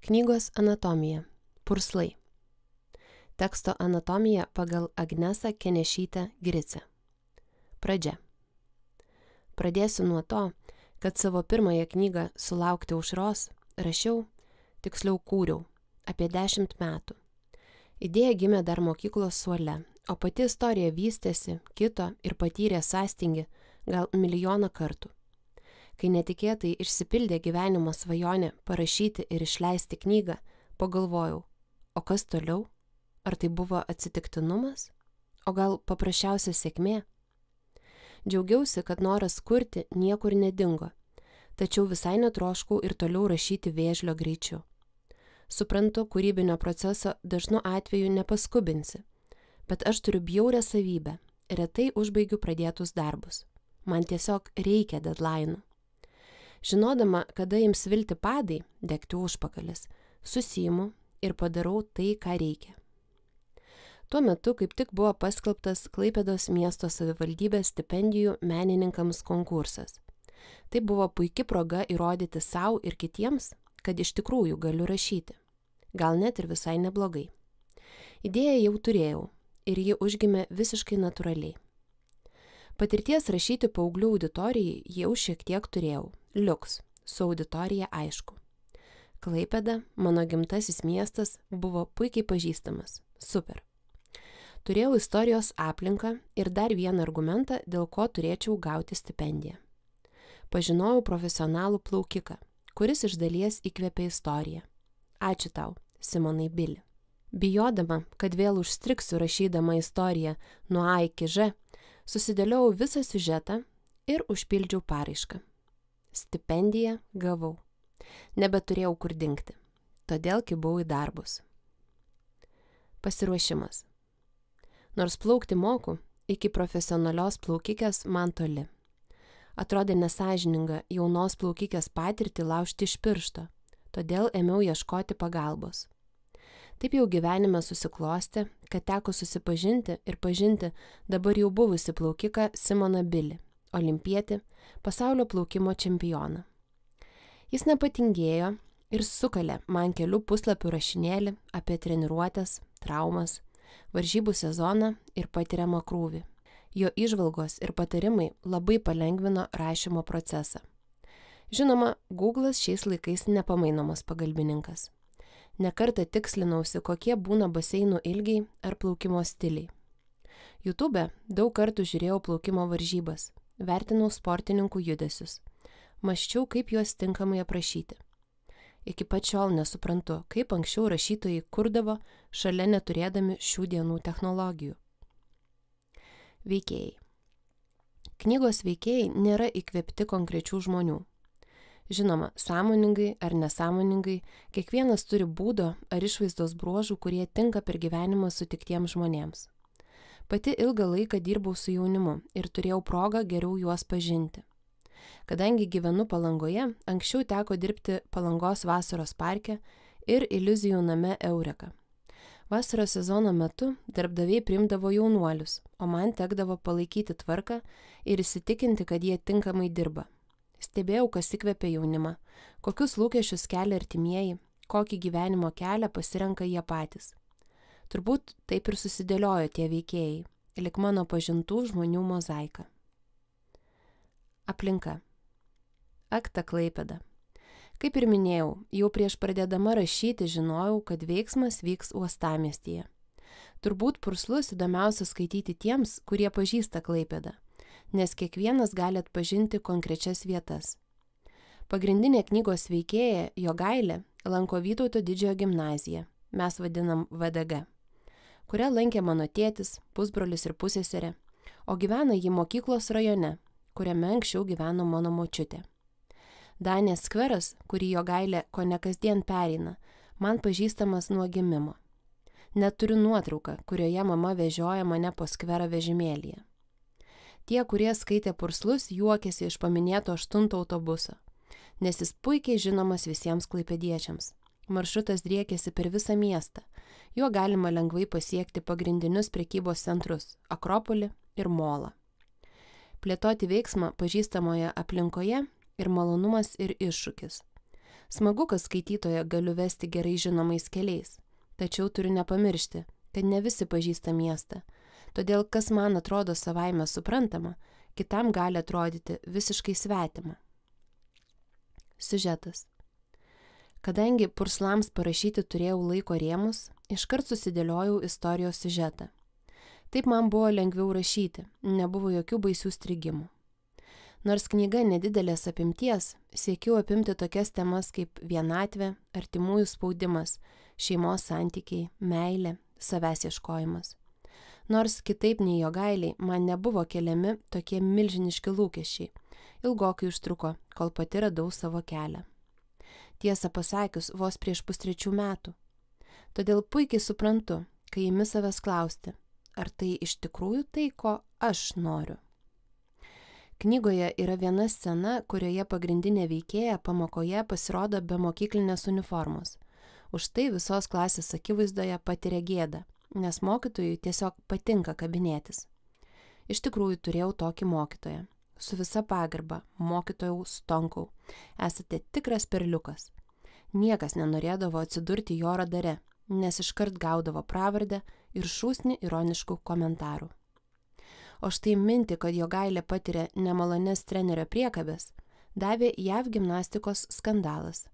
Knygos anatomija. Purslai. Teksto anatomija pagal Agnesą Kenešytę Gricę. Pradžia. Pradėsiu nuo to, kad savo pirmąją knygą Sulaukti aušros rašiau, tiksliau kūriau, apie 10 metų. Idėja gimė dar mokyklos suole, o pati istorija vystėsi, kito ir patyrė sąstingį gal milijoną kartų. Kai netikėtai išsipildė gyvenimo svajonė parašyti ir išleisti knygą, pagalvojau, o kas toliau? Ar tai buvo atsitiktinumas? O gal paprasčiausia sėkmė? Džiaugiausi, kad noras kurti niekur nedingo, tačiau visai netroškau ir toliau rašyti vėžlio greičiu. Suprantu, kūrybinio proceso dažnu atveju nepaskubinsi, bet aš turiu bjaurią savybę, retai užbaigiu pradėtus darbus. Man tiesiog reikia deadline'ų. Žinodama, kada ims vilti padai, degti užpakalis, susiimu ir padarau tai, ką reikia. Tuo metu kaip tik buvo paskelbtas Klaipėdos miesto savivaldybės stipendijų menininkams konkursas. Tai buvo puiki proga įrodyti sau ir kitiems, kad iš tikrųjų galiu rašyti. Gal net ir visai neblogai. Idėją jau turėjau ir ji užgimė visiškai natūraliai. Patirties rašyti paauglių auditorijai jau šiek tiek turėjau. Liuks, su auditorija aišku. Klaipėda, mano gimtasis miestas, buvo puikiai pažįstamas. Super. Turėjau istorijos aplinką ir dar vieną argumentą, dėl ko turėčiau gauti stipendiją. Pažinojau profesionalų plaukiką, kuris iš dalies įkvėpė istoriją. Ačiū tau, Simonai Bili. Bijodama, kad vėl užstrigsiu rašydama istoriją nuo A iki Ž, susidėliojau visą siužetą ir užpildžiau paraišką. Stipendiją gavau. Nebeturėjau kur dingti. Todėl kibau į darbus. Pasiruošimas. Nors plaukti moku, iki profesionalios plaukikės man toli. Atrodė nesąžininga jaunos plaukikės patirtį laužti iš piršto, todėl ėmiau ieškoti pagalbos. Taip jau gyvenime susiklostė, kad teko susipažinti ir pažinti dabar jau buvusi plaukiką Simoną Bili, olimpietį, pasaulio plaukimo čempioną. Jis nepatingėjo ir sukalė man kelių puslapių rašinėlį apie treniruotes, traumas, varžybų sezoną ir patiriamą krūvį. Jo įžvalgos ir patarimai labai palengvino rašymo procesą. Žinoma, Google'as šiais laikais nepamainomas pagalbininkas. Nekartą tikslinausi, kokie būna baseinų ilgiai ar plaukimo stiliai. YouTube'e daug kartų žiūrėjau plaukimo varžybas, vertinau sportininkų judesius, mąsčiau, kaip juos tinkamai aprašyti. Iki pat šiol nesuprantu, kaip anksčiau rašytojai kurdavo šalia neturėdami šių dienų technologijų. Veikėjai. Knygos veikėjai nėra įkvėpti konkrečių žmonių. Žinoma, sąmoningai ar nesąmoningai, kiekvienas turi būdo ar išvaizdos bruožų, kurie tinka per gyvenimą sutiktiems žmonėms. Pati ilgą laiką dirbau su jaunimu ir turėjau progą geriau juos pažinti. Kadangi gyvenu Palangoje, anksčiau teko dirbti Palangos vasaros parke ir iliuzijų name Eureka. Vasaros sezono metu darbdaviai priimdavo jaunuolius, o man tekdavo palaikyti tvarką ir įsitikinti, kad jie tinkamai dirba. Stebėjau, kas įkvepia jaunimą, kokius lūkesčius kelia artimieji, kokį gyvenimo kelią pasirenka jie patys. Turbūt taip ir susidėliojo tie veikėjai, lik mano pažintų žmonių mozaika. Aplinka. Ak ta Klaipėda. Kaip ir minėjau, jau prieš pradėdama rašyti žinojau, kad veiksmas vyks uostamiestyje. Turbūt purslus įdomiausia skaityti tiems, kurie pažįsta Klaipėdą, nes kiekvienas gali atpažinti konkrečias vietas. Pagrindinė knygos veikėja, Jogailė, lanko Vytauto didžiojo gimnaziją, mes vadinam VDG, kurią lankė mano tėtis, pusbrolis ir pusseserė, o gyvena ji mokyklos rajone, kuriame anksčiau gyveno mano močiutė. Danės skveras, kurį Jogailė kone kasdien pereina, man pažįstamas nuo gimimo. Net turiu nuotrauką, kurioje mama vežioja mane po skverą vežimėlyje. Tie, kurie skaitė purslus, juokėsi iš paminėto 8 autobuso, nes jis puikiai žinomas visiems klaipėdiečiams. Maršrutas driekėsi per visą miestą, juo galima lengvai pasiekti pagrindinius prekybos centrus – Akropolį ir Molą. Plėtoti veiksmą pažįstamoje aplinkoje ir malonumas ir iššūkis. Smagu, kad skaitytoją galiu vesti gerai žinomais keliais, tačiau turiu nepamiršti, kad ne visi pažįsta miestą, todėl kas man atrodo savaime suprantama, kitam gali atrodyti visiškai svetima. Siužetas. Kadangi purslams parašyti turėjau laiko rėmus, iškart susidėliojau istorijos siužetą. Taip man buvo lengviau rašyti, nebuvo jokių baisių strigimų. Nors knyga nedidelės apimties, siekiau apimti tokias temas kaip vienatvė, artimųjų spaudimas, šeimos santykiai, meilė, savęs ieškojimas. Nors kitaip nei Jogailei, man nebuvo keliami tokie milžiniški lūkesčiai. Ilgokai užtruko, kol pati radau savo kelią. Tiesą pasakius, vos prieš 2-3 metų. Todėl puikiai suprantu, kai imi savęs klausti, ar tai iš tikrųjų tai, ko aš noriu. Knygoje yra viena scena, kurioje pagrindinė veikėja pamokoje pasirodo be mokyklinės uniformos. Už tai visos klasės akivaizdoje patiria gėdą, nes mokytojui tiesiog patinka kabinėtis. Iš tikrųjų turėjau tokį mokytoją. Su visa pagarba, mokytojau Stonkau, esate tikras perliukas. Niekas nenorėdavo atsidurti jo radare, nes iškart gaudavo pravardę ir šūsnį ironiškų komentarų. O štai mintį, kad Jogailė patiria nemalonias trenerio priekabės, davė JAV gimnastikos skandalas,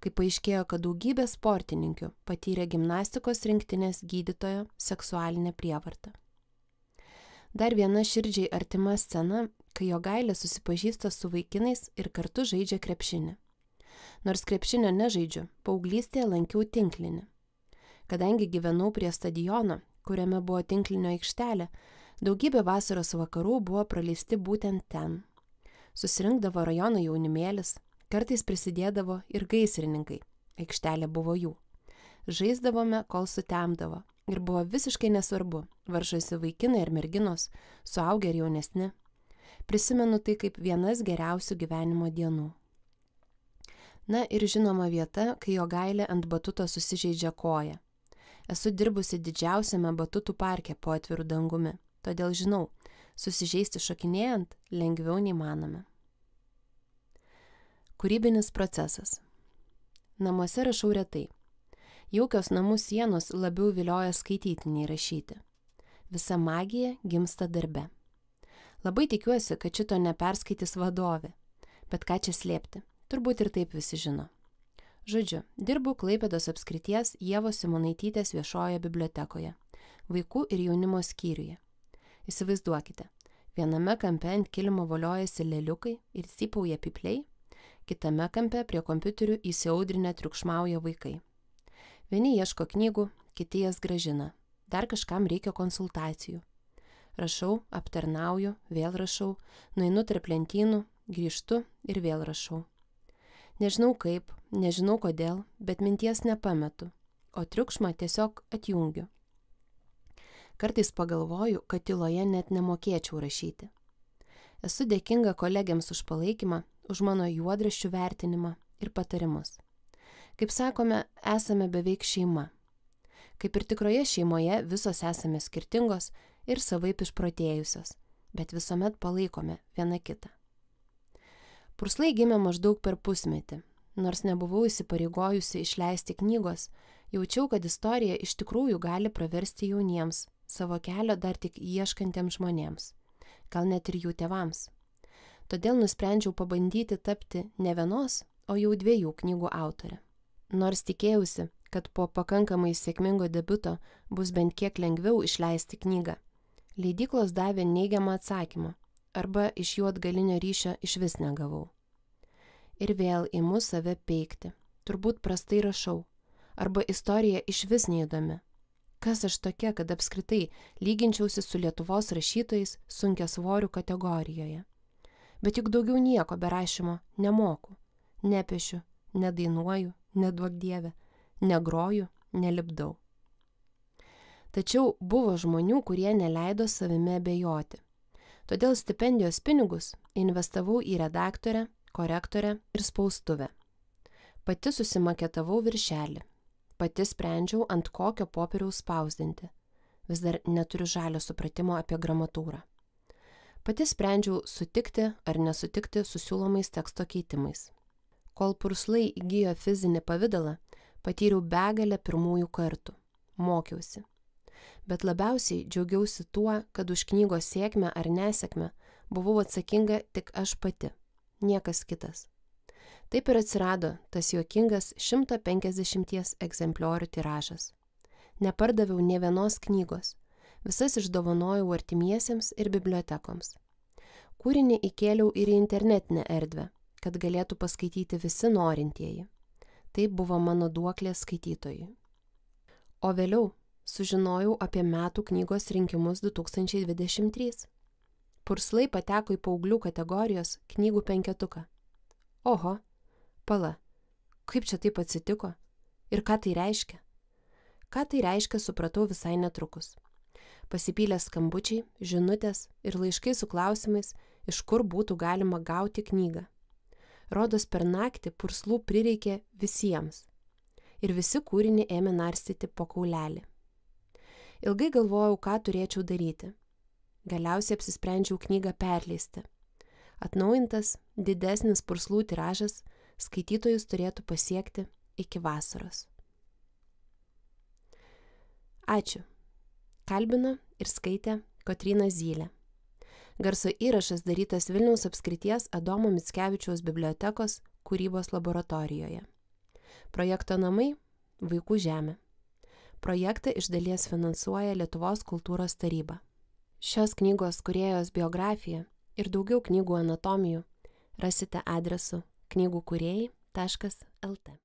kai paaiškėjo, kad daugybė sportininkių patyrė gimnastikos rinktinės gydytojo seksualinę prievartą. Dar viena širdžiai artima scena, kai Jogailė susipažįsta su vaikinais ir kartu žaidžia krepšinį. Nors krepšinio nežaidžiu, paauglystėje lankiau tinklinį. Kadangi gyvenau prie stadiono, kuriame buvo tinklinio aikštelė, daugybė vasaros vakarų buvo praleisti būtent ten. Susirinkdavo rajono jaunimėlis, kartais prisidėdavo ir gaisrininkai, aikštelė buvo jų. Žaisdavome, kol sutemdavo, ir buvo visiškai nesvarbu, varžosi vaikinai ar merginos, suaugę ir jaunesni. Prisimenu tai kaip vienas geriausių gyvenimo dienų. Na ir žinoma vieta, kai Jogailė ant batuto susižeidžia koją. Esu dirbusi didžiausiame batutų parke po atviru dangumi, todėl žinau, susižeisti šokinėjant lengviau nei manome. Kūrybinis procesas. Namuose rašau retai. Jaukios namų sienos labiau vilioja skaityti nei rašyti. Visa magija gimsta darbe. Labai tikiuosi, kad šito neperskaitys vadovė, bet ką čia slėpti, turbūt ir taip visi žino. Žodžiu, dirbu Klaipėdos apskrities Ievos Simonaitytės viešojoje bibliotekoje, vaikų ir jaunimo skyriuje. Įsivaizduokite, viename kampe ant kilimo voliojasi leliukai ir cypauja pypliai, kitame kampe prie kompiuterių įsiaudrinę triukšmauja vaikai. Vieni ieško knygų, kiti jas grąžina, dar kažkam reikia konsultacijų. Rašau, aptarnauju, vėl rašau, nueinu tarp lentynų, grįžtu ir vėl rašau. Nežinau kaip, nežinau kodėl, bet minties nepametu, o triukšmą tiesiog atjungiu. Kartais pagalvoju, kad tyloje net nemokėčiau rašyti. Esu dėkinga kolegiams už palaikymą, už mano juodraščių vertinimą ir patarimus. Kaip sakome, esame beveik šeima. Kaip ir tikroje šeimoje, visos esame skirtingos ir savaip išprotėjusios, bet visuomet palaikome viena kitą. Purslai gimė maždaug per pusmetį. Nors nebuvau įsipareigojusi išleisti knygos, jaučiau, kad istorija iš tikrųjų gali praversti jauniems, savo kelio dar tik ieškantiems žmonėms, gal net ir jų tėvams. Todėl nusprendžiau pabandyti tapti ne vienos, o jau 2 knygų autorė. Nors tikėjausi, kad po pakankamai sėkmingo debiuto bus bent kiek lengviau išleisti knygą, leidyklos davė neigiamą atsakymą, arba iš jų atgalinio ryšio išvis negavau. Ir vėl imu save peikti, turbūt prastai rašau, arba istorija išvis neįdomi. Kas aš tokia, kad apskritai lyginčiausi su Lietuvos rašytojais sunkiasvorių kategorijoje. Bet juk daugiau nieko be rašymo nemoku, nepiešiu, nedainuoju, neduok dieve, negroju, nelipdau. Tačiau buvo žmonių, kurie neleido savimi abejoti. Todėl stipendijos pinigus investavau į redaktorę, korektorę ir spaustuvę. Pati susimaketavau viršelį. Pati sprendžiau, ant kokio popieriaus spausdinti. Vis dar neturiu žalio supratimo apie gramatūrą. Pati sprendžiau sutikti ar nesutikti su siūlomais teksto keitimais. Kol purslai įgijo fizinį pavidalą, patyriau begalę pirmųjų kartų. Mokiausi. Bet labiausiai džiaugiausi tuo, kad už knygos sėkmę ar nesėkmę buvau atsakinga tik aš pati, niekas kitas. Taip ir atsirado tas juokingas 150 egzempliorių tiražas. Nepardaviau nė vienos knygos, visas išdovanojau artimiesiems ir bibliotekoms. Kūrinį įkėliau ir į internetinę erdvę, kad galėtų paskaityti visi norintieji. Tai buvo mano duoklė skaitytojui. O vėliau sužinojau apie metų knygos rinkimus 2023. Purslai pateko į paauglių kategorijos knygų penketuką. Oho, pala, kaip čia taip atsitiko? Ir ką tai reiškia? Ką tai reiškia, supratau visai netrukus. Pasipylė skambučiai, žinutės ir laiškai su klausimais, iš kur būtų galima gauti knygą. Rodos per naktį purslų prireikė visiems. Ir visi kūrinį ėmė narstyti po kaulelį. Ilgai galvojau, ką turėčiau daryti. Galiausiai apsisprendžiau knygą perleisti. Atnaujintas, didesnis purslų tiražas skaitytojus turėtų pasiekti iki vasaros. Ačiū. Kalbino ir skaitė Kotryna Zylė. Garso įrašas darytas Vilniaus apskrities Adomo Mickevičiaus bibliotekos kūrybos laboratorijoje. Projekto namai – Vaikų žemė. Projektą iš dalies finansuoja Lietuvos kultūros taryba. Šios knygos kūrėjos biografiją ir daugiau knygų anatomijų rasite adresu knygukūrėjai.lt.